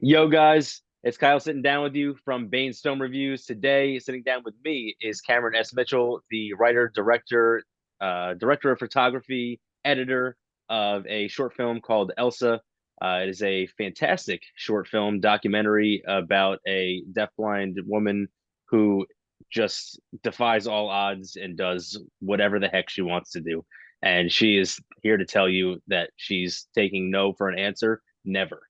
Yo, guys, it's Kyle sitting down with you from Bane's Film Reviews. Today, sitting down with me is Cameron S. Mitchell, the writer, director, director of photography, editor of a short film called Elsa. It is a fantastic short film documentary about a deafblind woman who just defies all odds and does whatever the heck she wants to do. And she is here to tell you that she's taking no for an answer, never.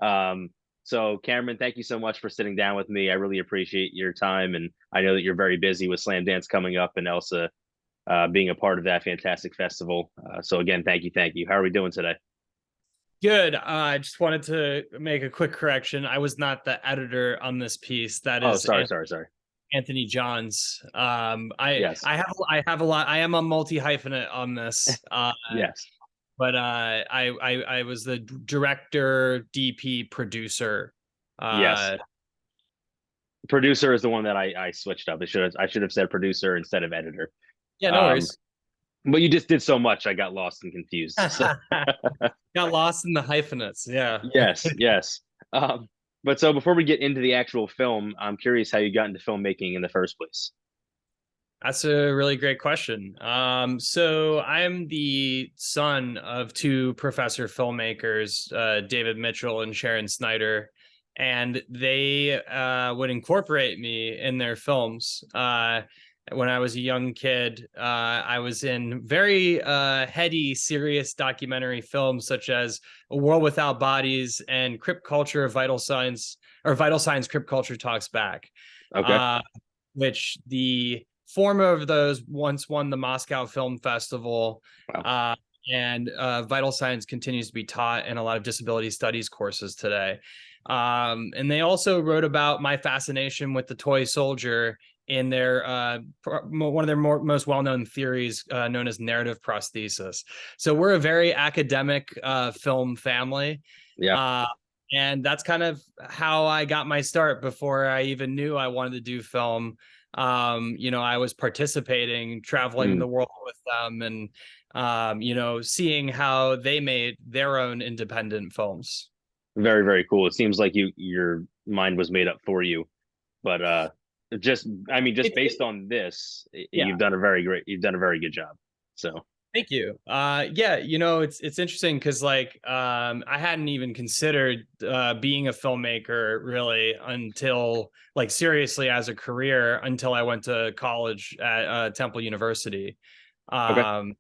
Um, so, Cameron, thank you so much for sitting down with me. I really appreciate your time, and I know that you're very busy with Slam Dance coming up and Elsa being a part of that fantastic festival. So, again, thank you, thank you. How are we doing today? Good. I just wanted to make a quick correction. I was not the editor on this piece. That Oh, is sorry. Anthony Johns. I Yes, I have I have a lot. I am a multi hyphenate on this. yes, But I was the director, DP, producer. yes. Uh, Producer is the one that I switched up. I should have said producer instead of editor. yeah, no Um, worries. but you just did so much, I got lost and confused. So, Got lost in the hyphenates. Yeah. yes. Um, but so before we get into the actual film, I'm curious how you got into filmmaking in the first place. That's a really great question. So I'm the son of two professor filmmakers, David Mitchell and Sharon Snyder, and they would incorporate me in their films. When I was a young kid, I was in very heady, serious documentary films such as A World Without Bodies and Crypt Culture of Vital Signs, or Vital Signs Crypt Culture Talks Back, Okay. uh, which the former of those once won the Moscow Film Festival. Wow. Uh, and vital signs continues to be taught in a lot of disability studies courses today. And they also wrote about my fascination with the toy soldier in their one of their most well-known theories known as narrative prosthesis. So we're a very academic film family. Yeah. Uh, and that's kind of how I got my start before I even knew I wanted to do film. I was participating, traveling Mm. the world with them, and seeing how they made their own independent films. Very, very cool. It seems like your mind was made up for you, but just I mean, just based on this, Yeah. you've done a very good job. So Thank you. Yeah, it's interesting because I hadn't even considered being a filmmaker really until like seriously as a career until I went to college at Temple University. okay. Um,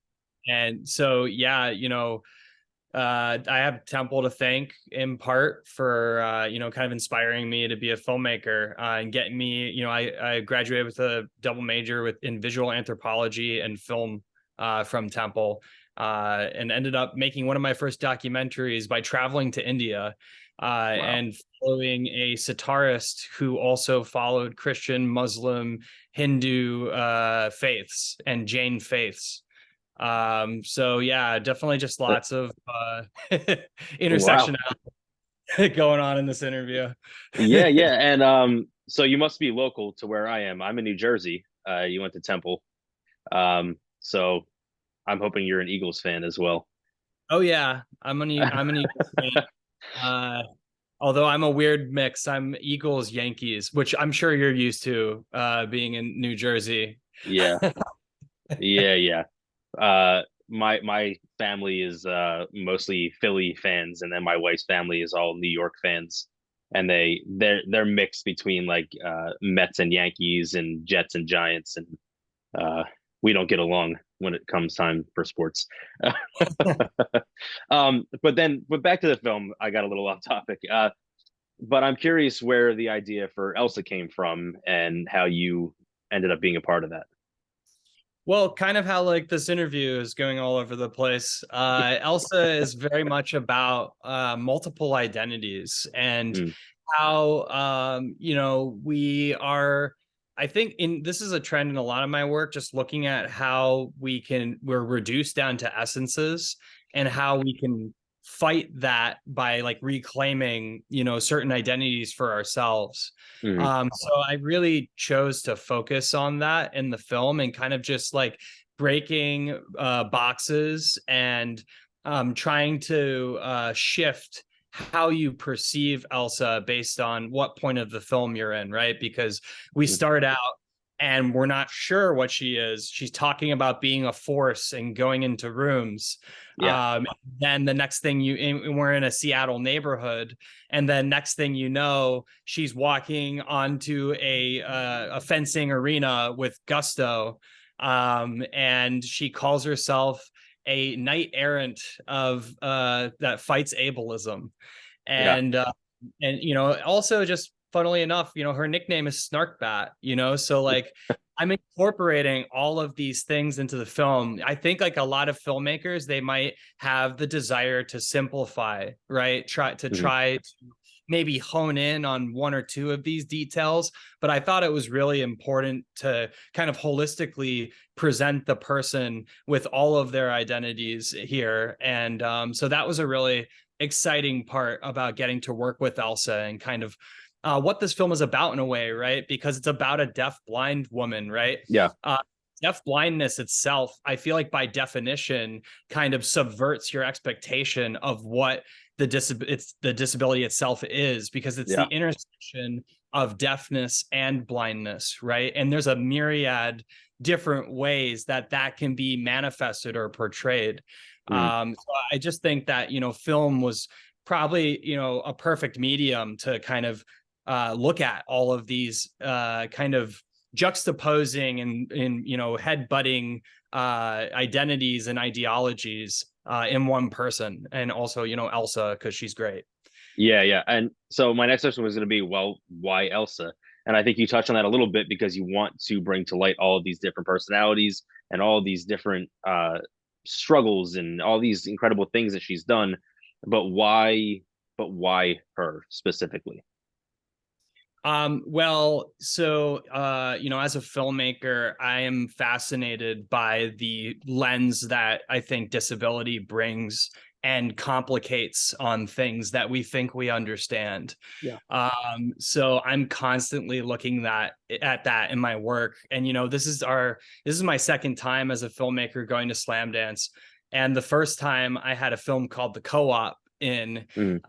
and so yeah, I have Temple to thank in part for kind of inspiring me to be a filmmaker and getting me. I graduated with a double major in visual anthropology and film from Temple, and ended up making one of my first documentaries by traveling to India Wow. and following a sitarist who also followed Christian, Muslim, Hindu faiths and Jain faiths. So yeah, definitely just Uh, lots of wow. intersection going on in this interview. Yeah. And so you must be local to where I am. I'm in New Jersey. You went to Temple. So I'm hoping you're an Eagles fan as well. Oh yeah, I'm an Eagles fan. Uh, although I'm a weird mix. I'm Eagles Yankees, which I'm sure you're used to being in New Jersey. Yeah. Yeah. My family is mostly Philly fans, and then my wife's family is all New York fans, and they're mixed between like Mets and Yankees and Jets and Giants, and uh, we don't get along when it comes time for sports. But back to the film. I got a little off topic. But I'm curious where the idea for Elsa came from and how you ended up being a part of that. Well, kind of how like this interview is going all over the place. Elsa is very much about multiple identities and Mm, how we are. I think in this is a trend in a lot of my work, just looking at how we're reduced down to essences and how we can fight that by like reclaiming, certain identities for ourselves. mm, So I really chose to focus on that in the film and kind of just like breaking boxes and trying to shift how you perceive Elsa based on what point of the film you're in, right? Because we Mm. start out and we're not sure what she is. She's talking about being a force and going into rooms. Yeah. Then the next thing we're in a Seattle neighborhood, and then next thing you know, she's walking onto a fencing arena with gusto, and she calls herself a knight errant of that fights ableism, Yeah. and also just funnily enough, her nickname is Snarkbat, so like I'm incorporating all of these things into the film. I think like a lot of filmmakers, they might have the desire to simplify, right? Try Mhm. to maybe hone in on one or two of these details, but I thought it was really important to kind of holistically present the person with all of their identities here. And so that was a really exciting part about getting to work with Elsa and kind of what this film is about in a way, right? Because it's about a deaf blind woman, right? Yeah. Uh, Deaf blindness itself, I feel like by definition, kind of subverts your expectation of what the disability itself is, because it's the Yeah. intersection of deafness and blindness, right? And there's a myriad different ways that can be manifested or portrayed. Mm. So I just think that film was probably a perfect medium to kind of look at all of these kind of juxtaposing and head butting identities and ideologies in one person, and also Elsa, because she's great. Yeah, yeah. And so my next question was going to be, well, why Elsa? And I think you touched on that a little bit because you want to bring to light all of these different personalities and all of these different struggles and all these incredible things that she's done. But why? But why her specifically? Well, so as a filmmaker, I am fascinated by the lens that I think disability brings and complicates on things that we think we understand. Yeah. So I'm constantly looking at that in my work. And this is my second time as a filmmaker going to Slam Dance. And the first time I had a film called The Co-op in. Mm.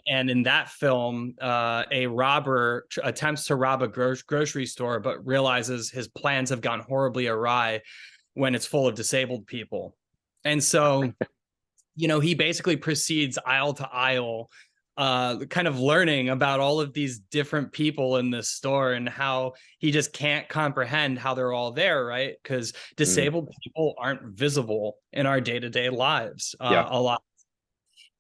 And in that film, a robber attempts to rob a grocery store, but realizes his plans have gone horribly awry when it's full of disabled people. And so, he basically proceeds aisle to aisle, kind of learning about all of these different people in this store and how he just can't comprehend how they're all there, right? Because Mm. disabled people aren't visible in our day-to-day lives Yeah. a lot.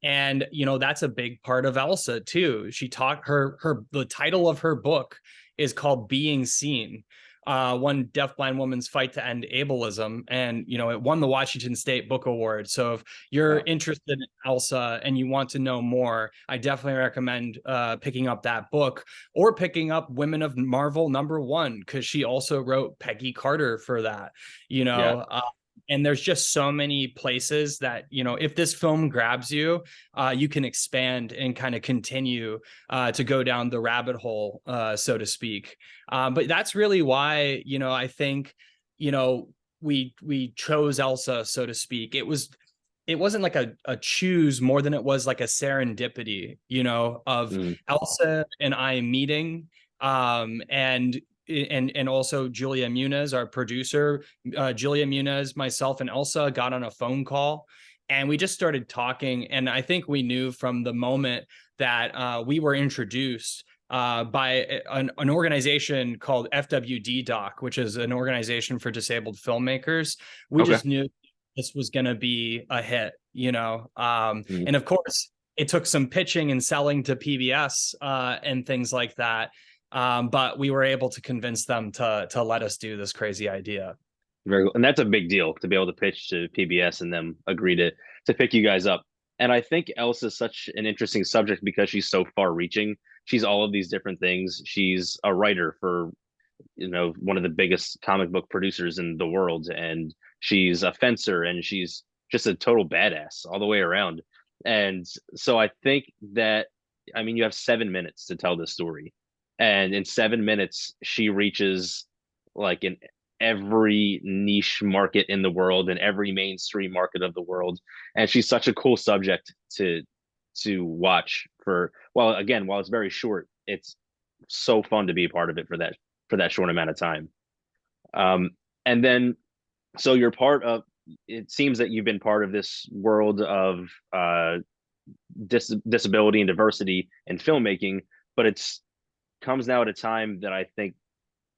And that's a big part of Elsa too. She taught the title of her book is called Being Seen, one deafblind woman's fight to end ableism, and it won the Washington State Book Award. So if you're Wow. interested in Elsa and you want to know more, I definitely recommend picking up that book, or picking up Women of Marvel #1, because she also wrote Peggy Carter for that. you Yeah. know uh, and there's just so many places that if this film grabs you, you can expand and kind of continue to go down the rabbit hole, so to speak. But that's really why I think we chose Elsa, so to speak. It wasn't like a choose more than it was like a serendipity, of Mm. Elsa and I meeting, and also Julia Muniz, our producer. Julia Muniz, myself, and Elsa got on a phone call, and we just started talking. And I think we knew from the moment that we were introduced by an organization called FWD Doc, which is an organization for disabled filmmakers. We Okay. just knew this was going to be a hit, Mm. and of course, it took some pitching and selling to PBS and things like that. But we were able to convince them to let us do this crazy idea. Very cool. And that's a big deal to be able to pitch to PBS and them agree to pick you guys up. And I think Elsa's such an interesting subject because she's so far reaching. She's all of these different things. She's a writer for, one of the biggest comic book producers in the world, and she's a fencer, and she's just a total badass all the way around. And so I think that, I mean, you have 7 minutes to tell this story, and in 7 minutes she reaches like in every niche market in the world and every mainstream market of the world. And she's such a cool subject to watch for, well, again, while it's very short, it's so fun to be a part of it for that short amount of time. Um, and then so you're part of, it seems that you've been part of this world of disability and diversity in filmmaking, but it's comes now at a time that I think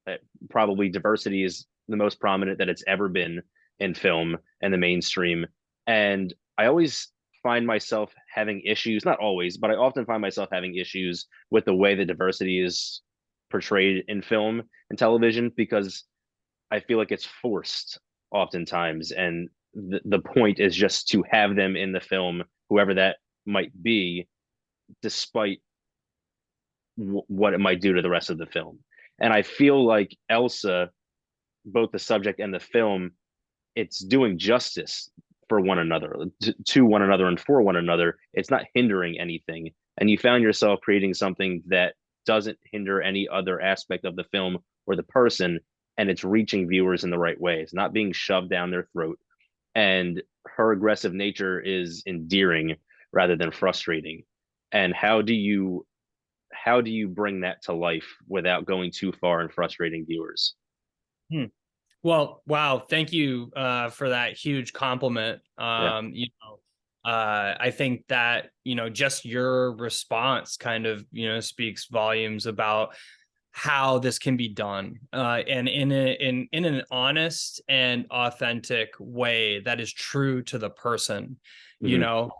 that probably diversity is the most prominent that it's ever been in film and the mainstream. And I always find myself having issues, not always, but I often find myself having issues with the way the diversity is portrayed in film and television, because I feel like it's forced oftentimes. And the point is just to have them in the film, whoever that might be, despite what it might do to the rest of the film. And I feel like Elsa, both the subject and the film, it's doing justice for one another, to one another, and for one another. It's not hindering anything. And you found yourself creating something that doesn't hinder any other aspect of the film or the person, and it's reaching viewers in the right way. It's not being shoved down their throat. And her aggressive nature is endearing rather than frustrating. And how do you bring that to life without going too far and frustrating viewers? Hmm. Well, wow, thank you for that huge compliment. Yeah. I think that, just your response kind of, speaks volumes about how this can be done, and in an honest and authentic way that is true to the person. You Mm-hmm. know,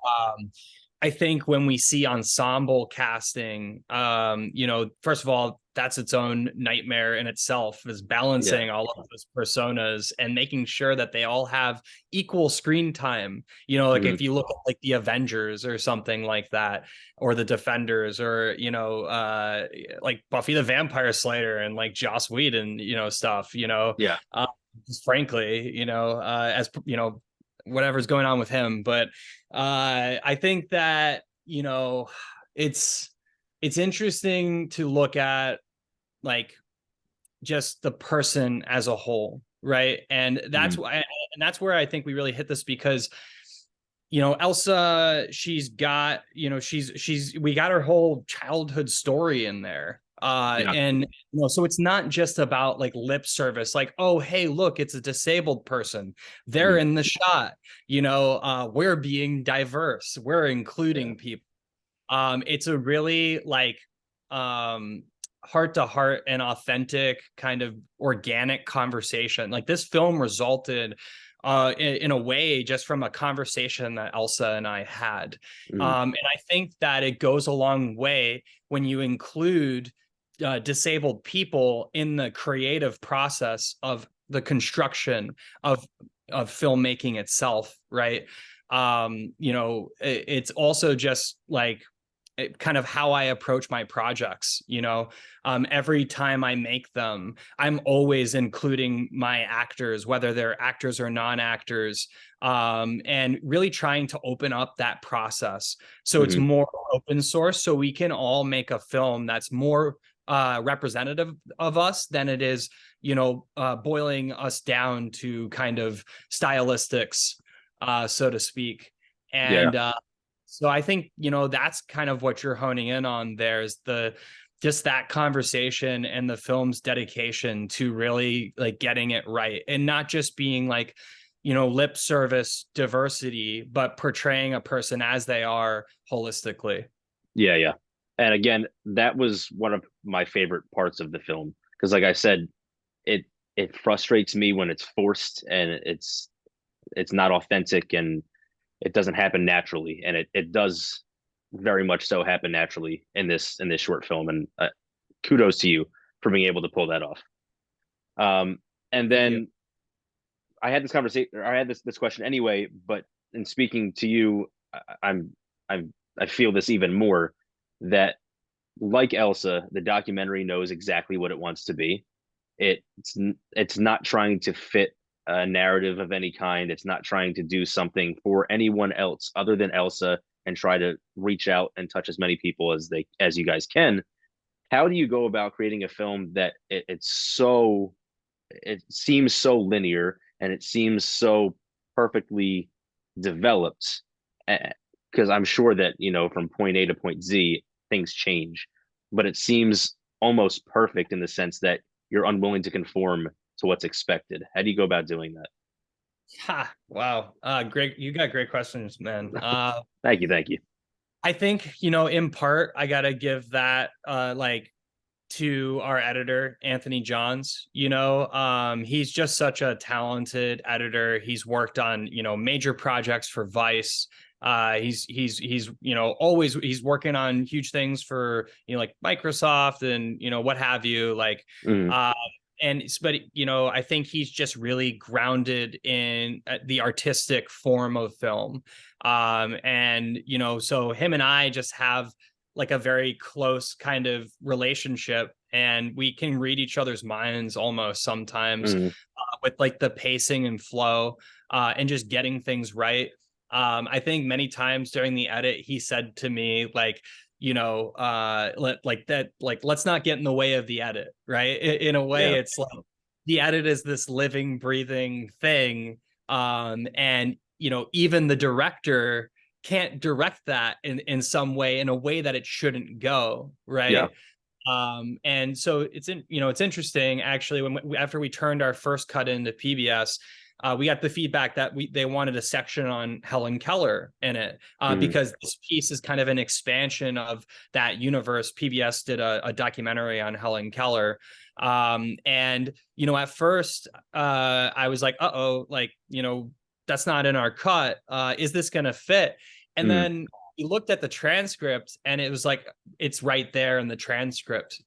I think when we see ensemble casting, first of all, that's its own nightmare in itself, is Yeah. balancing all of those personas and making sure that they all have equal screen time. Like Mm-hmm. if you look at like the Avengers or something like that, or the Defenders, or like Buffy the Vampire Slayer and like Joss Whedon, stuff. Yeah. Uh, frankly, as whatever's going on with him, but I think that it's it's interesting to look at like just the person as a whole, right? And Mm-hmm. that's where I think we really hit this, because Elsa, she's got, she's we got her whole childhood story in there. Yeah. And so it's not just about like lip service, like, oh, hey, look, it's a disabled person. They're Mm-hmm. in the shot. We're being diverse. We're Yeah. including people. It's a really like heart to heart and authentic kind of organic conversation. Like this film resulted in a way just from a conversation that Elsa and I had. Mm-hmm. And I think that it goes a long way when you include disabled people in the creative process of the construction of filmmaking itself, right? It's also just like kind of how I approach my projects. Every time I make them, I'm always including my actors, whether they're actors or non-actors, and really trying to open up that process so it's Mm-hmm. more open source, so we can all make a film that's more representative of us than it is, boiling us down to kind of stylistics, so to speak. Yeah. And so I think, that's kind of what you're honing in on there, is just that conversation and the film's dedication to really like getting it right, and not just being like, lip service diversity, but portraying a person as they are holistically. Yeah. Yeah. And again, that was one of my favorite parts of the film, because, like I said, it it frustrates me when it's forced and it's not authentic, and it doesn't happen naturally, and it does very much so happen naturally in this short film. And kudos to you for being able to pull that off. Um, and Thank you. then I had this conversation, or I had this question anyway, but in speaking to you, I'm I feel this even more, that like Elsa, the documentary knows exactly what it wants to be. It's not trying to fit a narrative of any kind. It's not trying to do something for anyone else other than Elsa, and try to reach out and touch as many people as you guys can. How do you go about creating a film that it seems so linear, and it seems so perfectly developed, because I'm sure that, from point A to point Z, things change, but it seems almost perfect in the sense that you're unwilling to conform to what's expected. How do you go about doing that? Ha, wow. Great. You got great questions, man. Thank you. Thank you. I think, in part, I gotta give that like to our editor, Anthony Johns. He's just such a talented editor. He's worked on, major projects for Vice. He's always he's working on huge things for like Microsoft and what have you. Like Mm, uh but I think he's just really grounded in the artistic form of film. And so him and I just have like a very close kind of relationship, and we can read each other's minds almost sometimes, mm, with like the pacing and flow, and just getting things right. I think many times during the edit he said to me like, let's not get in the way of the edit, right? In a way, yeah. it's like the edit is this living breathing thing, and even the director can't direct that in some way, in a way that it shouldn't go, Yeah. right? And so it's interesting actually, after we turned our first cut into PBS, we got the feedback that they wanted a section on Helen Keller in it, Mm, because this piece is kind of an expansion of that universe. PBS did a documentary on Helen Keller. And at first, I was like, uh-oh, like, that's not in our cut. Is this going to fit? And mm, then we looked at the transcript, and it was like, it's right there in the transcript,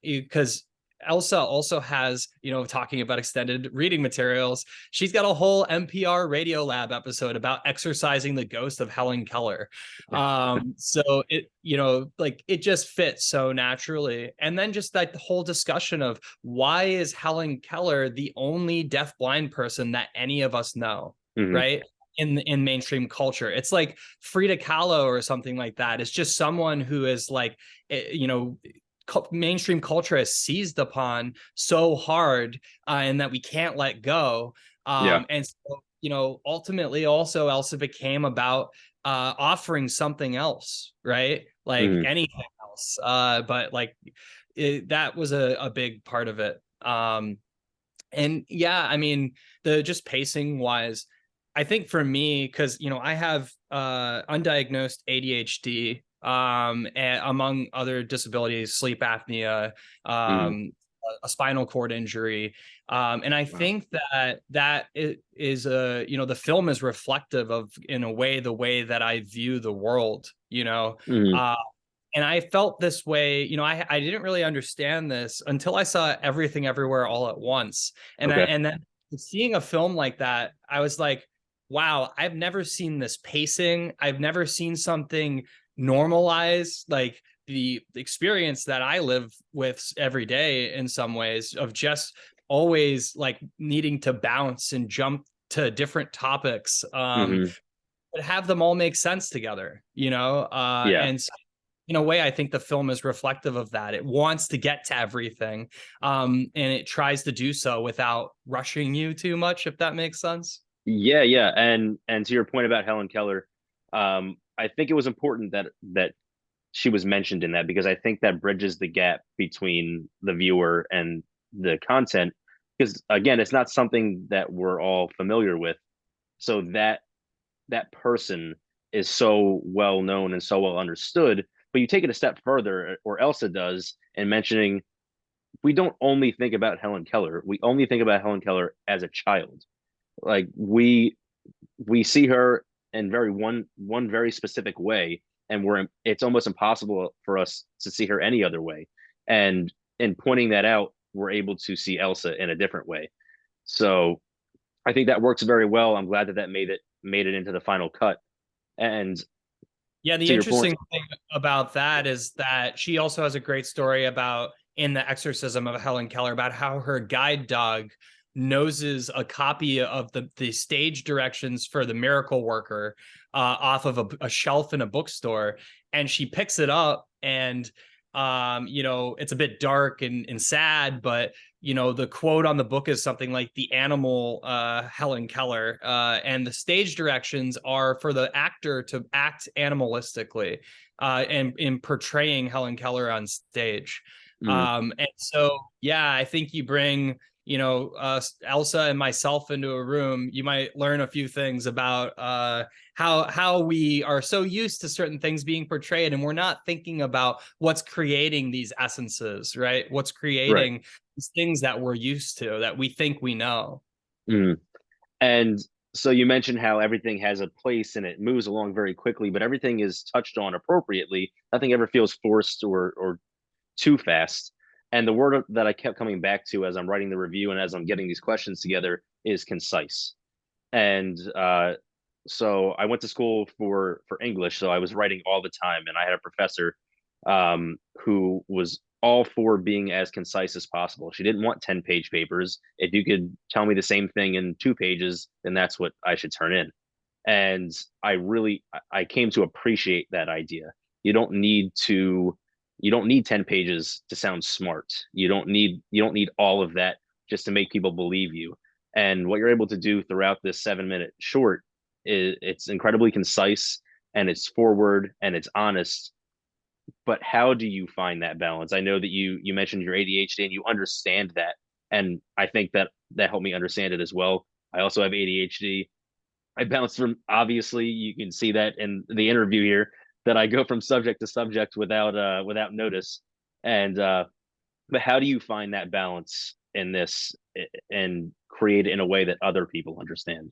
because Elsa also has, talking about extended reading materials, she's got a whole NPR Radio Lab episode about exorcising the ghost of Helen Keller. So like it just fits so naturally. And then just like the whole discussion of why is Helen Keller the only deafblind person that any of us know, mm, right? In mainstream culture, it's like Frida Kahlo or something like that. It's just someone who is like, mainstream culture has seized upon so hard, and that we can't let go. yeah. And so, ultimately also Elsa became about offering something else, right? Like Mm, anything else. But like that was a big part of it. And yeah, I mean, the just pacing wise, I think for me, because I have undiagnosed ADHD, and among other disabilities, sleep apnea, mm, a spinal cord injury, and I wow. think that it is the film is reflective of, in a way, the way that I view the world. Mm, Uh, and I felt this way, I didn't really understand this until I saw Everything Everywhere All at Once. okay. And then seeing a film like that, I was like, wow, I've never seen this pacing. I've never seen something normalize like the experience that I live with every day, in some ways, of just always like needing to bounce and jump to different topics, Hmm. but have them all make sense together, Yeah. and so, in a way, I think the film is reflective of that. It wants to get to everything, and it tries to do so without rushing you too much, if that makes sense. Yeah, yeah. And to your point about Helen Keller, I think it was important that she was mentioned in that, because I think that bridges the gap between the viewer and the content. Because again, it's not something that we're all familiar with. So that person is so well known and so well understood. But you take it a step further, or Elsa does, in mentioning we don't only think about Helen Keller. We only think about Helen Keller as a child. Like we see her in one very specific way, and it's almost impossible for us to see her any other way. And in pointing that out, we're able to see Elsa in a different way. So I think that works very well. I'm glad that made it into the final cut. And Yeah, the to your point, interesting thing about that is that she also has a great story about, in The Exorcism of Helen Keller, about how her guide dog noses a copy of the stage directions for The Miracle Worker off of a shelf in a bookstore, and she picks it up, and it's a bit dark and sad, but the quote on the book is something like the animal Helen Keller, and the stage directions are for the actor to act animalistically and in portraying Helen Keller on stage. Mm, And so, yeah, I think you bring, Elsa and myself into a room, you might learn a few things about how we are so used to certain things being portrayed, and we're not thinking about what's creating these essences, right? What's right. creating these things that we're used to, that we think we know. Mm. And so you mentioned how everything has a place and it moves along very quickly, but everything is touched on appropriately. Nothing ever feels forced or too fast. And the word that I kept coming back to as I'm writing the review and as I'm getting these questions together is concise. And so I went to school for English, so I was writing all the time, and I had a professor who was all for being as concise as possible. She didn't want 10-page papers. If you could tell me the same thing in 2 pages, then that's what I should turn in. And I came to appreciate that idea. You don't need to you don't need 10 pages to sound smart. You don't need all of that just to make people believe you. And what you're able to do throughout this 7-minute short is it's incredibly concise and it's forward and it's honest. But how do you find that balance? I know that you mentioned your ADHD and you understand that, and I think that that helped me understand it as well. I also have ADHD. I bounce from, obviously you can see that in the interview here, that I go from subject to subject without notice. And but how do you find that balance in this and create it in a way that other people understand?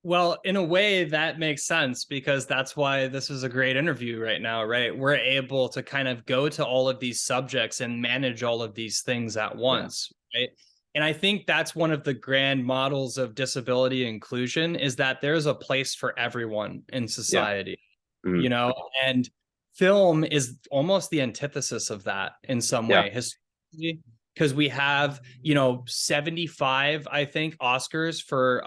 Well, in a way, that makes sense because that's why this is a great interview right now, right? We're able to kind of go to all of these subjects and manage all of these things at Yeah. once, right? And I think that's one of the grand models of disability inclusion, is that there's a place for everyone in Yeah. society, Mhm. and film is almost the antithesis of that in some Yeah. way historically, because we have 75, I think, Oscars for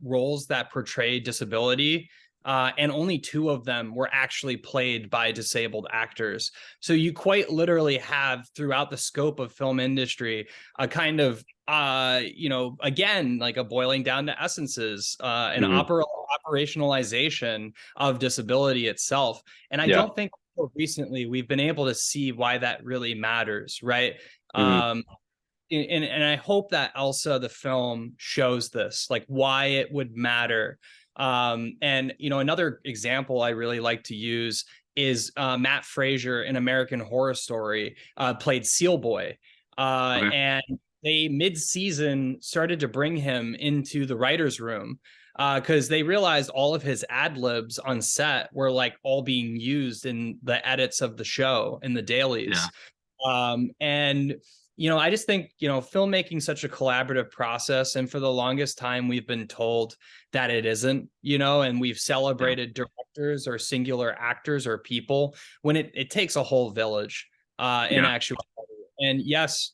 roles that portray disability, and only two of them were actually played by disabled actors. So you quite literally have, throughout the scope of film industry, a kind of again, like a boiling down to essences, an Mhm. operationalization of disability itself. And I Yeah. don't think recently we've been able to see why that really matters, right? Mhm. um and I hope that Elsa the film shows this, like why it would matter. And another example I really like to use is Matt Fraser in American Horror Story played Seal Boy, Okay. and they mid-season started to bring him into the writers' room because they realized all of his ad libs on set were like all being used in the edits of the show in the Yeah. dailies. And I just think filmmaking such a collaborative process, and for the longest time we've been told that it isn't, and we've Yeah. celebrated directors or singular actors or people when it takes a whole village in Yeah. actuality. And yes,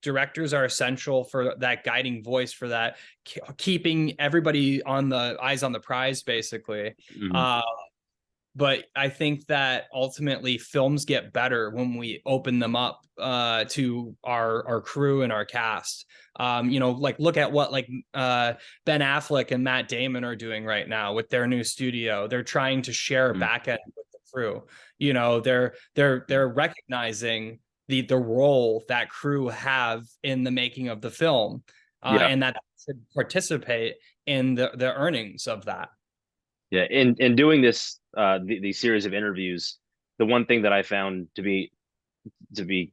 directors are essential for that guiding voice, for that keeping everybody on the eyes on the prize, basically. Mhm. uh but I think that ultimately films get better when we open them up to our crew and our cast. Like look at what like Ben Affleck and Matt Damon are doing right now with their new studio. They're trying to share Mhm. back end with the crew. They're recognizing the role that crew have in the making of the film, Yeah. and that should participate in the earnings of that. Yeah. In doing this these series of interviews, the one thing that I found to be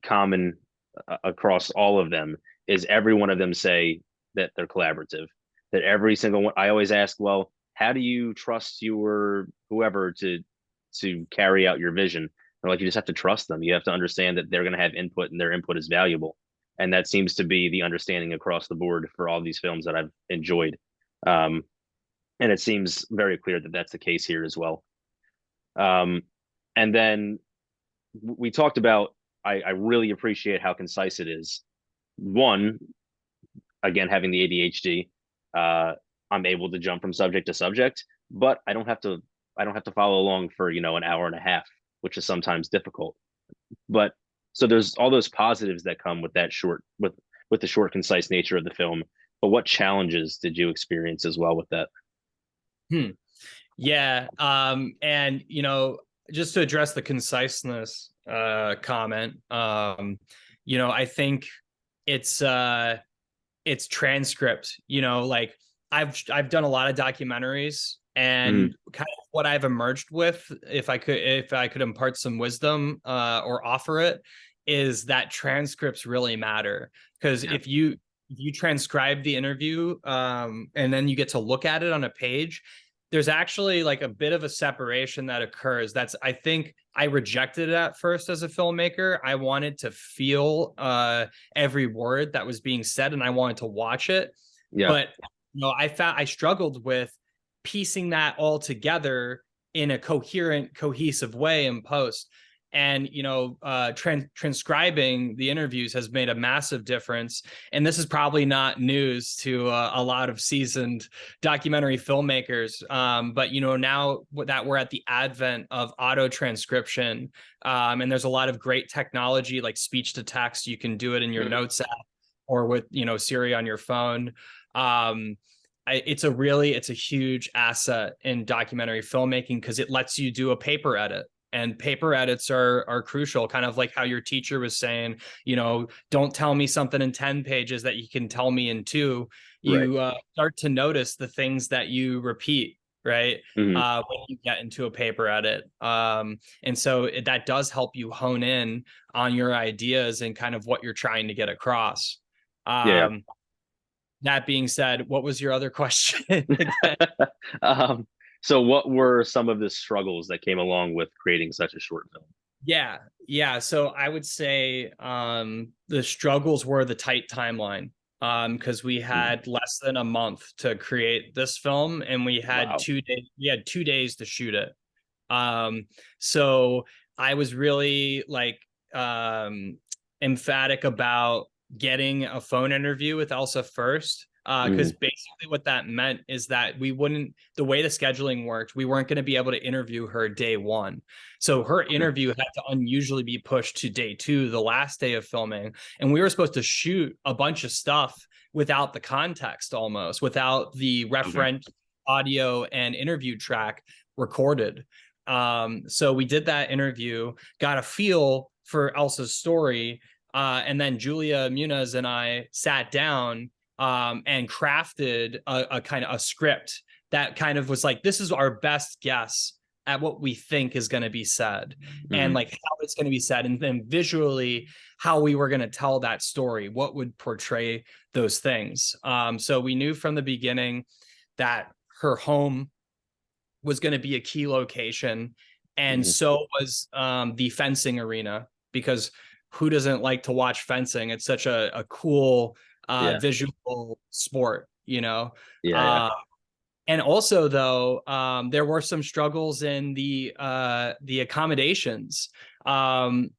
common across all of them is every one of them say that they're collaborative. That every single one, I always ask, well, how do you trust your whoever to carry out your vision? They're like, you just have to trust them. You have to understand that they're going to have input and their input is valuable. And that seems to be the understanding across the board for all these films that I've enjoyed. Um, and it seems very clear that that's the case here as well. Um, and then we talked about, I really appreciate how concise it is. One, again, having the ADHD, uh, I'm able to jump from subject to subject, but I don't have to follow along for an hour and a half, which is sometimes difficult. But so there's all those positives that come with that short with the short, concise nature of the film. But what challenges did you experience as well with that? Hmm. Yeah. And just to address the conciseness comment, I think it's transcript. Like I've done a lot of documentaries, Mm, and kind of what I've emerged with, if I could impart some wisdom or offer it, is that transcripts really matter. Because yeah. if you transcribe the interview, and then you get to look at it on a page, there's actually like a bit of a separation that occurs. I think I rejected it at first as a filmmaker. I wanted to feel every word that was being said, and I wanted to watch it. Yeah. But I struggled with piecing that all together in a coherent, cohesive way in post. And transcribing the interviews has made a massive difference. And this is probably not news to a lot of seasoned documentary filmmakers. But now that we're at the advent of auto transcription, and there's a lot of great technology like speech to text. You can do it in your notes app or with Siri on your phone. Um, it's a huge asset in documentary filmmaking because it lets you do a paper edit. And paper edits are crucial, kind of like how your teacher was saying, don't tell me something in 10 pages that you can tell me in two. Right. You start to notice the things that you repeat, right? Hmm. When you get into a paper edit. And so that does help you hone in on your ideas and kind of what you're trying to get across. Yeah. Um, that being said, what was your other question again? um, so what were some of the struggles that came along with creating such a short film? Yeah, yeah. So I would say the struggles were the tight timeline, because we Mm, had less than a month to create this film, and we had wow. 2 days. We had 2 days to shoot it. Um, so I was really like emphatic about getting a phone interview with Elsa first. Because Mm, basically what that meant is that the way the scheduling worked, we weren't going to be able to interview her day one. So her okay. interview had to unusually be pushed to day two, the last day of filming. And we were supposed to shoot a bunch of stuff without the context, almost without the Okay. reference audio and interview track recorded. So we did that interview, got a feel for Elsa's story, and then Julia Muniz and I sat down and crafted a kind of a script that kind of was like, this is our best guess at what we think is going to be said, and Hmm. like how it's going to be said, and then visually how we were going to tell that story, what would portray those things. So we knew from the beginning that her home was going to be a key location, and Hmm. so was the fencing arena, because who doesn't like to watch fencing? It's such a cool Yeah. visual sport, Yeah. Yeah. uh, and also, though, there were some struggles in the accommodations. Um,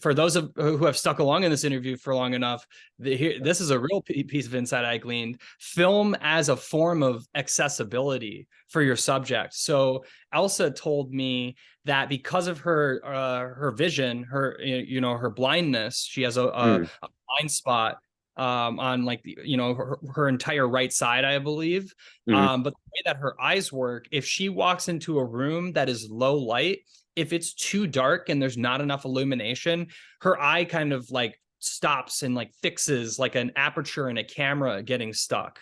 for those who have stuck along in this interview for long enough, this is a real piece of insight I gleaned. Film as a form of accessibility for your subject. So Elsa told me that because of her vision, her blindness, she has Mm, a blind spot on like her entire right side, I believe. hmm. But the way that her eyes work, if she walks into a room that is low light, if it's too dark and there's not enough illumination, her eye kind of like stops and like fixes like an aperture in a camera getting stuck.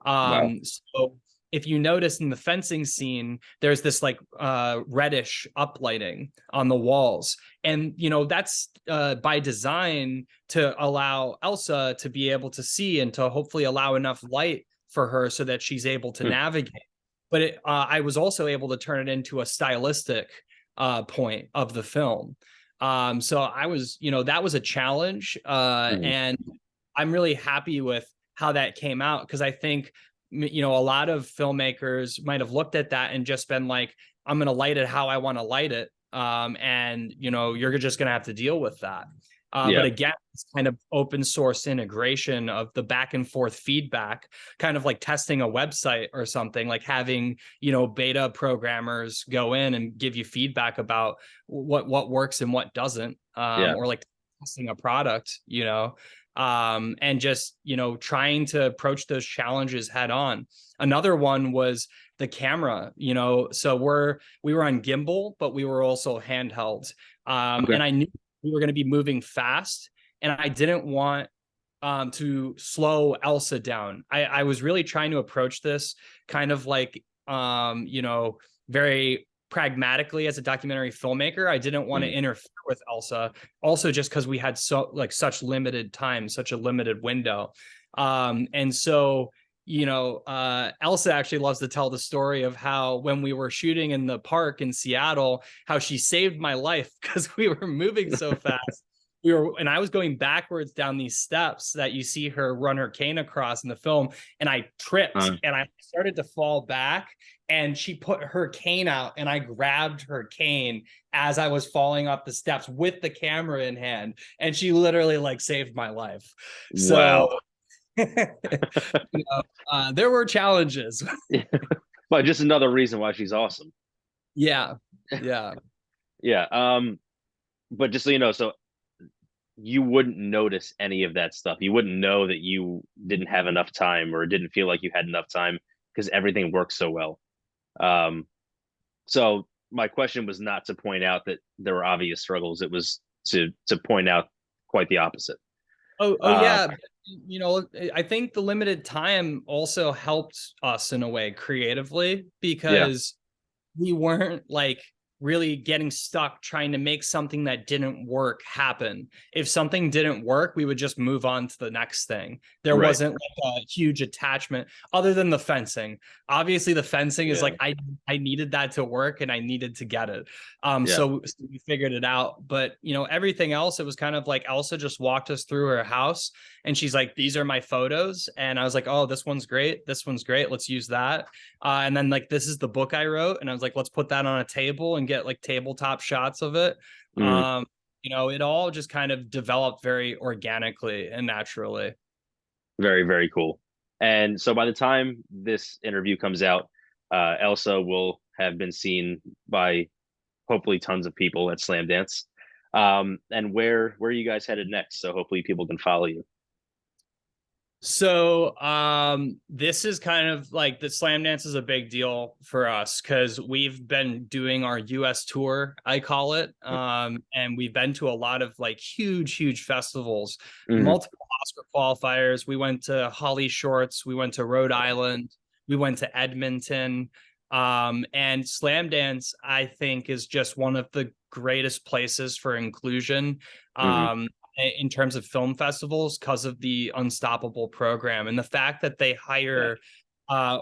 Wow. So if you notice in the fencing scene, there's this like reddish uplighting on the walls. And, that's by design to allow Elsa to be able to see and to hopefully allow enough light for her so that she's able to Mm, navigate. But I was also able to turn it into a stylistic point of the film. So that was a challenge. mhm. And I'm really happy with how that came out, because I think, a lot of filmmakers might have looked at that and just been like, I'm going to light it how I want to light it. And, you're just going to have to deal with that. But Yeah. again, it's kind of open source integration of the back and forth feedback, kind of like testing a website or something, like having, beta programmers go in and give you feedback about what works and what doesn't, Yeah. or like testing a product, and just, trying to approach those challenges head on. Another one was the camera, so we were on gimbal, but we were also handheld. Okay. And I knew we were going to be moving fast, and I didn't want to slow Elsa down. I was really trying to approach this kind of like, very pragmatically as a documentary filmmaker. I didn't want to Mm. interfere with Elsa, also just because we had such limited time, such a limited window. And so, Elsa actually loves to tell the story of how when we were shooting in the park in Seattle, how she saved my life because we were moving so fast. And I was going backwards down these steps that you see her run her cane across in the film, and I tripped Uh, and I started to fall back, and she put her cane out and I grabbed her cane as I was falling up the steps with the camera in hand, and she literally like saved my life. So wow. there were challenges. But just another reason why she's awesome. Yeah. Yeah. Yeah. But just so you know, so you wouldn't notice any of that stuff. You wouldn't know that you didn't have enough time or didn't feel like you had enough time because everything works so well. Um, so my question was not to point out that there were obvious struggles. It was to point out quite the opposite. Oh Uh, yeah. I think the limited time also helped us in a way creatively, yeah, because we weren't like really getting stuck trying to make something that didn't work happen. If something didn't work, we would just move on to the next thing. There right. wasn't like a huge attachment other than the fencing. Obviously, the fencing is Yeah, like I needed that to work and I needed to get it. yeah. So we figured it out. But everything else, it was kind of like Elsa just walked us through her house and she's like, "These are my photos," and I was like, "Oh, this one's great. This one's great. Let's use that." And then like, "This is the book I wrote," and I was like, "Let's put that on a table and get like tabletop shots of it." Mm, It all just kind of developed very organically and naturally. very, very cool. And so by the time this interview comes out, Elsa will have been seen by hopefully tons of people at Slam Dance. And where are you guys headed next? So hopefully people can follow you. So this is kind of like the Slam Dance is a big deal for us because we've been doing our US tour, I call it. And we've been to a lot of like huge festivals, Mm-hmm. multiple Oscar qualifiers. We went to Holly Shorts, we went to Rhode Island, we went to Edmonton. And Slam Dance, I think, is just one of the greatest places for inclusion. Mm-hmm. In terms of film festivals, because of the Unstoppable program and the fact that they Yeah. hire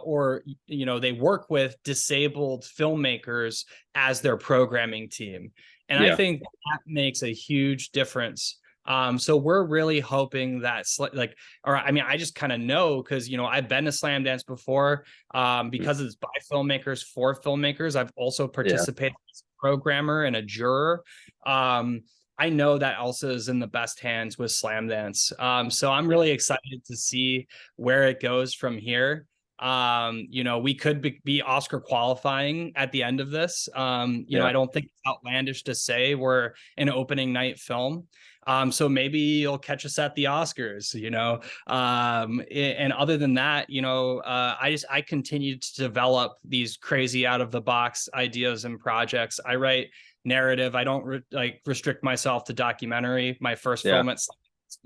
or they work with disabled filmmakers as their programming team, and I Yeah. think that makes a huge difference. So we're really hoping that like, or I mean, I just kind of know because I've been to Slam Dance before, Mm. because it's by filmmakers for filmmakers. I've also Yeah. participated as a programmer and a juror. I know that Elsa is in the best hands with Slam Dance. So I'm Yeah. really excited to see where it goes from here. We could be Oscar qualifying at the end of this. Yeah. I don't think it's outlandish to say we're an opening night film. So maybe you'll catch us at the Oscars, and other than that, I continue to develop these crazy out of the box ideas and projects. I write narrative. I don't restrict myself to documentary. My first Yeah. film was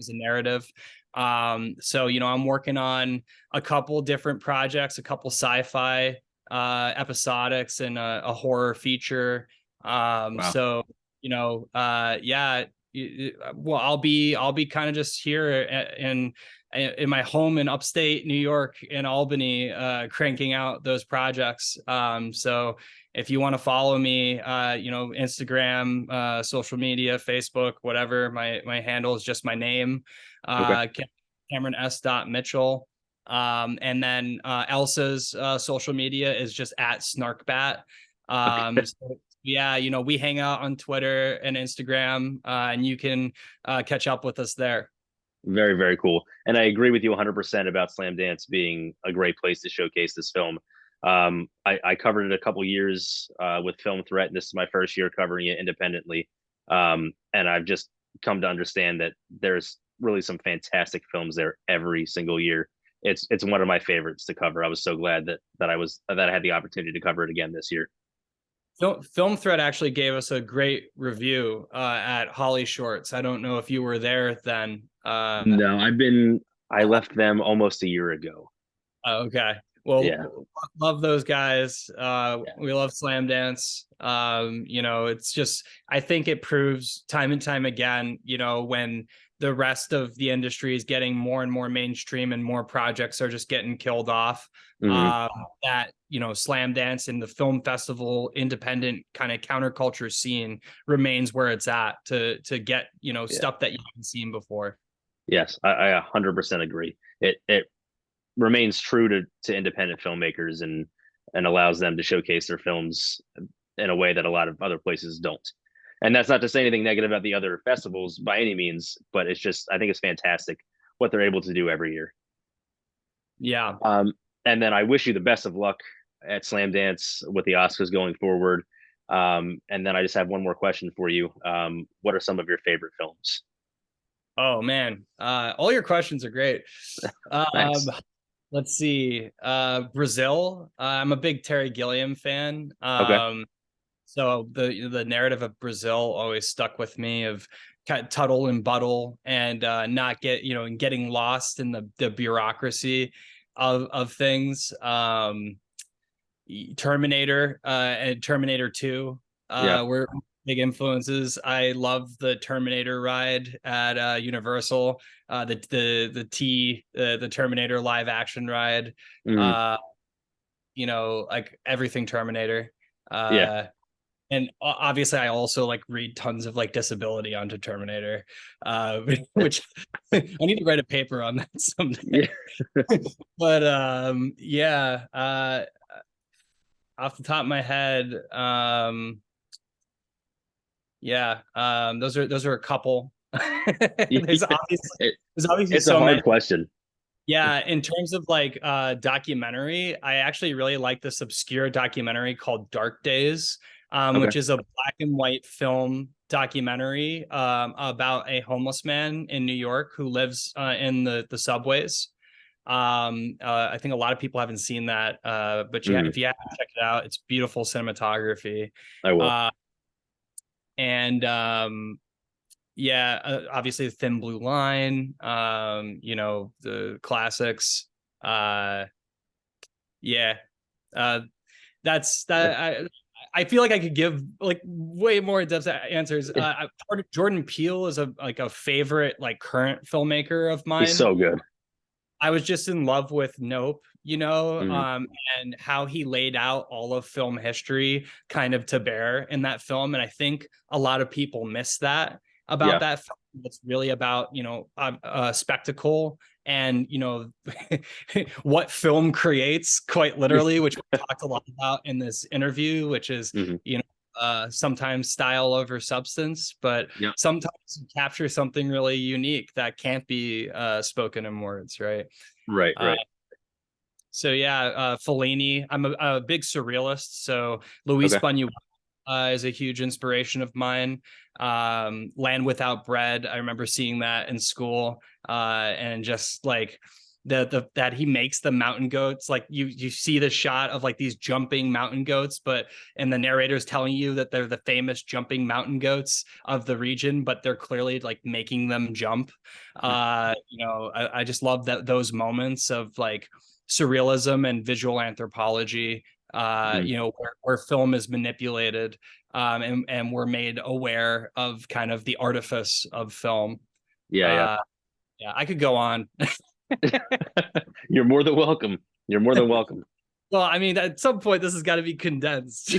a narrative. So I'm working on a couple different projects, a couple sci-fi episodics and a horror feature. Wow. So yeah. Well, I'll be kind of just here in my home in upstate New York in Albany, cranking out those projects. So if you want to follow me, Instagram, social media, Facebook, whatever, my handle is just my name, Okay. uh, Cameron S. Mitchell. And then Elsa's social media is just at Snarkbat. Okay. So yeah, we hang out on Twitter and Instagram, and you can catch up with us there. Very, very cool. And I agree with you 100% about Slam Dance being a great place to showcase this film. I covered it a couple years with Film Threat, and this is my first year covering it independently. And I've just come to understand that there's really some fantastic films there every single year. It's one of my favorites to cover. I was so glad that I had the opportunity to cover it again this year. Film Thread actually gave us a great review at Holly Shorts. I don't know if you were there then. No, I left them almost a year ago. Okay. Well, Yeah. love those guys. Yeah. We love Slam Dance. It's just, I think it proves time and time again, when the rest of the industry is getting more and more mainstream and more projects are just getting killed off. Mhm. That, Slam Dance and the film festival, independent kind of counterculture scene remains where it's at to get, Yeah. stuff that you haven't seen before. Yes, I 100% agree. It remains true to independent filmmakers and allows them to showcase their films in a way that a lot of other places don't. And that's not to say anything negative about the other festivals by any means, but it's just I think it's fantastic what they're able to do every year. Yeah. Um, and then I wish you the best of luck at Slam Dance with the Oscars going forward. And then I just have one more question for you. What are some of your favorite films? Oh man, all your questions are great. Um, Thanks. let's see. Brazil. I'm a big Terry Gilliam fan. Okay. So the narrative of Brazil always stuck with me of kind of Tuttle and Buttle and not and getting lost in the bureaucracy of things. Terminator and Terminator 2 Yeah. were big influences. I love the Terminator ride at Universal, the Terminator live action ride. Mhm. Uh, like everything Terminator. Yeah. And obviously I also like read tons of like disability onto Terminator, which I need to write a paper on that someday. Yeah. But yeah, off the top of my head, yeah, those are a couple. there's Yeah. obviously It, there's obviously it's a so many. hard question. Yeah, in terms of like documentary, I actually really like this obscure documentary called Dark Days, Okay. which is a black and white film documentary about a homeless man in New York who lives in the subways. I think a lot of people haven't seen that, but Mhm. if you have to check it out, it's beautiful cinematography. I will. Uh, and yeah, obviously the Thin Blue Line, the classics. Uh, yeah, uh, that's Yeah. that. I feel like I could give like way more in-depth answers. Jordan Peele is a favorite like current filmmaker of He's mine. so good. I was just in love with Nope, Mhm. and how he laid out all of film history kind of to bear in that film. And I think a lot of people miss that about Yeah. that film. It's really about, spectacle and, what film creates quite literally, which we talked a lot about in this interview, which is, Mhm. sometimes style over substance, but Yeah. sometimes you capture something really unique that can't be spoken in words, right? Right. Uh, Right. so yeah, Fellini. I'm a big surrealist, so Luis Okay. Buñuel is a huge inspiration of mine. Land Without Bread. I remember seeing that in school, and just like the that he makes the mountain goats. Like you see the shot of like these jumping mountain goats, but and the narrator's telling you that they're the famous jumping mountain goats of the region, but they're clearly like making them jump. I just love those moments of like surrealism and visual anthropology, Mhm. where film is manipulated, and we're made aware of kind of the artifice of film. Yeah. Yeah. Uh, yeah, I could go on. You're more than welcome. You're more than welcome. Well, I mean, at some point, this has got to be condensed.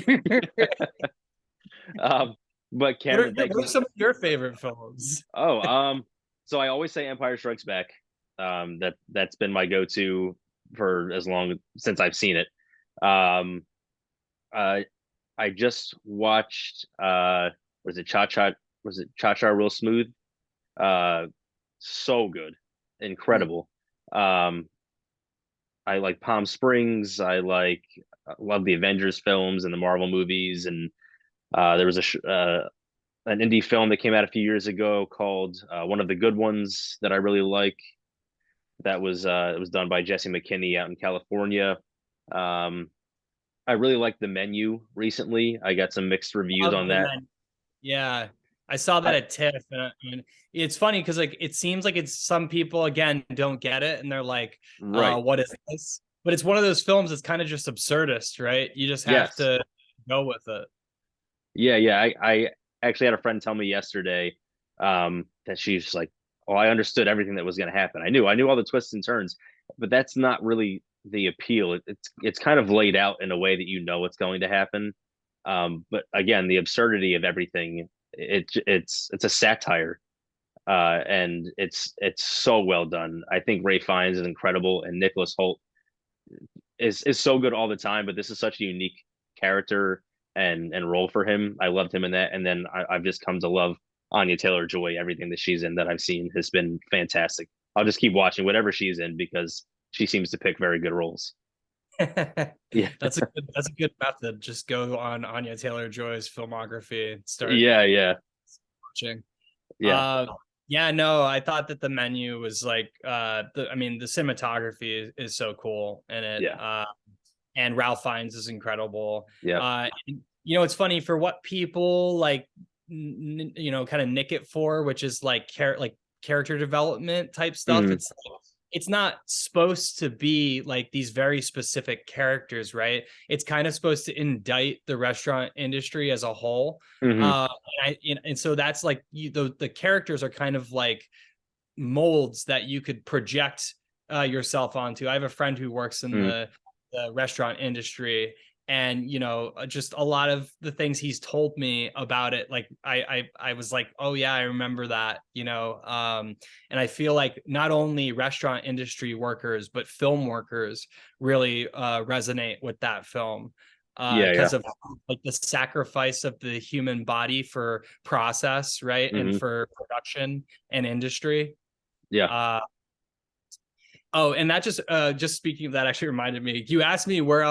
um, but Cameron, thank What you. are some of your favorite films? Oh, so I always say Empire Strikes Back. That's been my go-to for as long since I've seen it. Um, uh, I just watched was it Cha Cha Real Smooth? Uh, so good, incredible. Um, I like Palm Springs. Love the Avengers films and the Marvel movies, and there was an indie film that came out a few years ago called One of the Good Ones that I really like. That was it was done by Jesse McKinney out in California. Um, I really liked The Menu recently. I got some mixed reviews Love on the that. men. Yeah, I saw that I, at TIFF, and it's funny because like it seems like it's some people again don't get it, and they're like, right. "What is this?" But it's one of those films that's kind of just absurdist, right? You just have Yes. to go with it. Yeah, yeah. I actually had a friend tell me yesterday that she's like, "Oh, I understood everything that was going to happen. I knew all the twists and turns, but that's not really the appeal. It's kind of laid out in a way that you know what's going to happen. But again, the absurdity of everything, it's a satire, and it's so well done. I think Ray Fiennes is incredible, and Nicholas Hoult is so good all the time. But this is such a unique character and role for him. I loved him in that, and then I've just come to love Anya Taylor Joy. Everything that she's in that I've seen has been fantastic. I'll just keep watching whatever she's in because she seems to pick very good roles. Yeah, That's a good method. Just go on Anya Taylor-Joy's filmography and start yeah, yeah, watching. yeah, Uh, yeah, no, I thought that the menu was like I mean the cinematography is so cool in it. yeah, And Ralph Fiennes is incredible. yeah. It's funny for what people like kind of nick it for, which is like character development type stuff. Mm, It's not supposed to be like these very specific characters, right? It's kind of supposed to indict the restaurant industry as a whole. hmm. And so that's like the characters are kind of like molds that you could project yourself onto. I have a friend who works in Mm, the restaurant industry, and just a lot of the things he's told me about it, like I was like, oh yeah, I remember that. And I feel like not only restaurant industry workers but film workers really resonate with that film yeah, yeah. because of like the sacrifice of the human body for process, right, and Hmm. for production and industry. Yeah. uh Oh, and that just speaking of that actually reminded me. You asked me where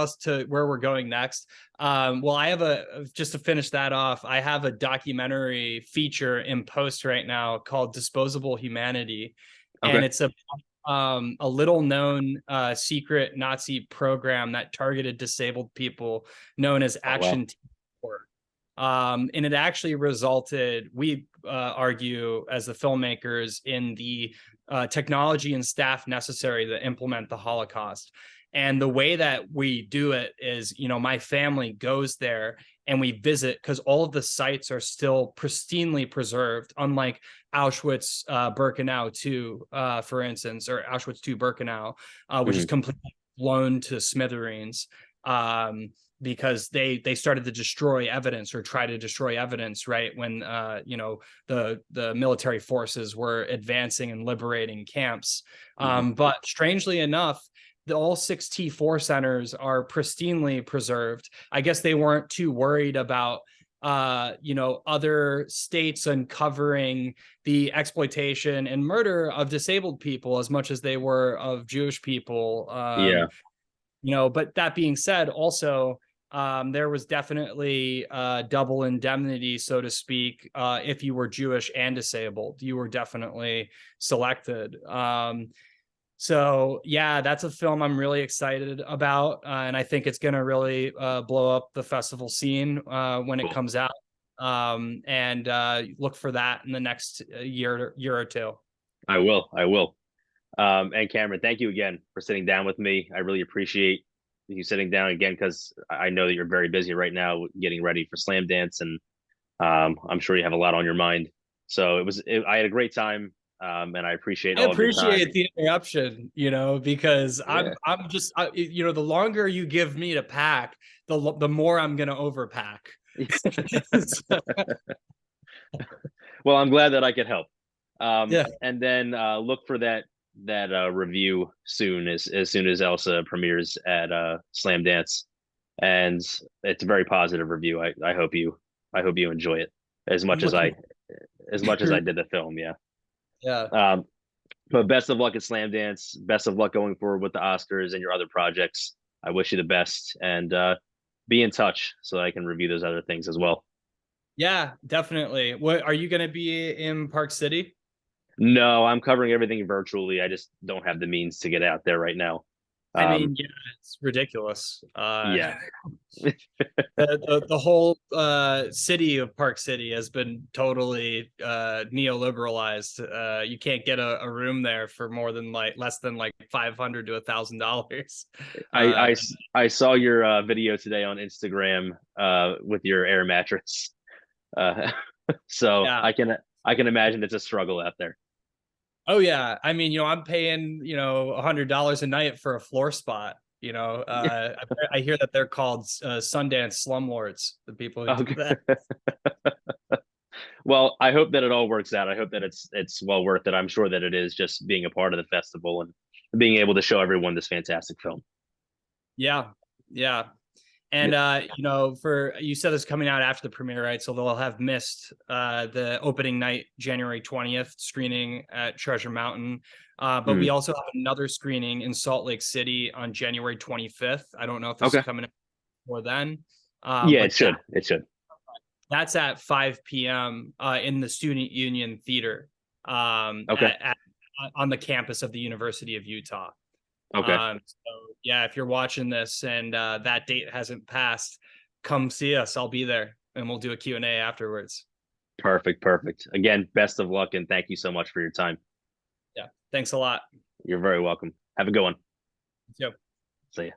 we're going next. Well, I have just to finish that off, I have a documentary feature in post right now called Disposable Humanity. And Okay. it's a little known secret Nazi program that targeted disabled people known as Oh wow. Action Team 4. And it actually resulted, we argue as the filmmakers, in the technology and staff necessary to implement the Holocaust. And the way that we do it is, my family goes there and we visit because all of the sites are still pristinely preserved, unlike Auschwitz Birkenau 2, for instance, or Auschwitz 2 Birkenau, which is Hmm. completely blown to smithereens. Because they started to destroy evidence or try to destroy evidence right when the military forces were advancing and liberating camps. Hmm. But strangely enough, all 6 T4 centers are pristinely preserved. I guess they weren't too worried about other states uncovering the exploitation and murder of disabled people as much as they were of Jewish people. Yeah. But that being said, also, there was definitely double indemnity, so to speak. If you were Jewish and disabled, you were definitely selected. So yeah, that's a film I'm really excited about, and I think it's going to really blow up the festival scene when it Cool. comes out. And look for that in the next year or two. I will. I will. And Cameron, thank you again for sitting down with me. I really appreciate you sitting down again because I know that you're very busy right now getting ready for Slam Dance, and I'm sure you have a lot on your mind. So I had a great time, and I appreciate I all of your time. appreciate the interruption, because Yeah. I'm just the longer you give me to pack, the more I'm gonna overpack. Well, I'm glad that I could help. Yeah, And then look for that review soon as soon as Elsa premieres at Slam Dance, and it's a very positive review. I hope you enjoy it as I'm much as looking. I did the film. Yeah. Yeah, Um, but best of luck at Slam Dance. Best of luck going forward with the Oscars and your other projects. I wish you the best, and be in touch so I can review those other things as well. Yeah, definitely. What are you going to be in Park City? No, I'm covering everything virtually. I just don't have the means to get out there right now. I Um, mean, yeah, it's ridiculous. yeah. The whole city of Park City has been totally neoliberalized. You can't get a room there for more than like less than like $500 to $1,000. I, Uh, I, I saw your video today on Instagram with your air mattress. Uh, so yeah. I can imagine it's a struggle out there. Oh yeah. I mean, I'm paying, $100 a night for a floor spot. I hear that they're called Sundance slumlords, the people who do Okay. that. Well, I hope that it all works out. I hope that it's well worth it. I'm sure that it is, just being a part of the festival and being able to show everyone this fantastic film. Yeah. Yeah. And for you said it's coming out after the premiere, right? So they'll have missed the opening night, January 20th screening at Treasure Mountain. But we Mm. also have another screening in Salt Lake City on January 25th. I don't know if this is Okay. coming out before then. Yeah, it But should. It should. that's at 5 p.m. In the Student Union Theater Okay. on the campus of the University of Utah. Okay. So yeah, if you're watching this and that date hasn't passed, come see us. I'll be there and we'll do a Q&A afterwards. Perfect. Perfect. Again, best of luck and thank you so much for your time. Yeah. Thanks a lot. You're very welcome. Have a good one. Yep. See ya.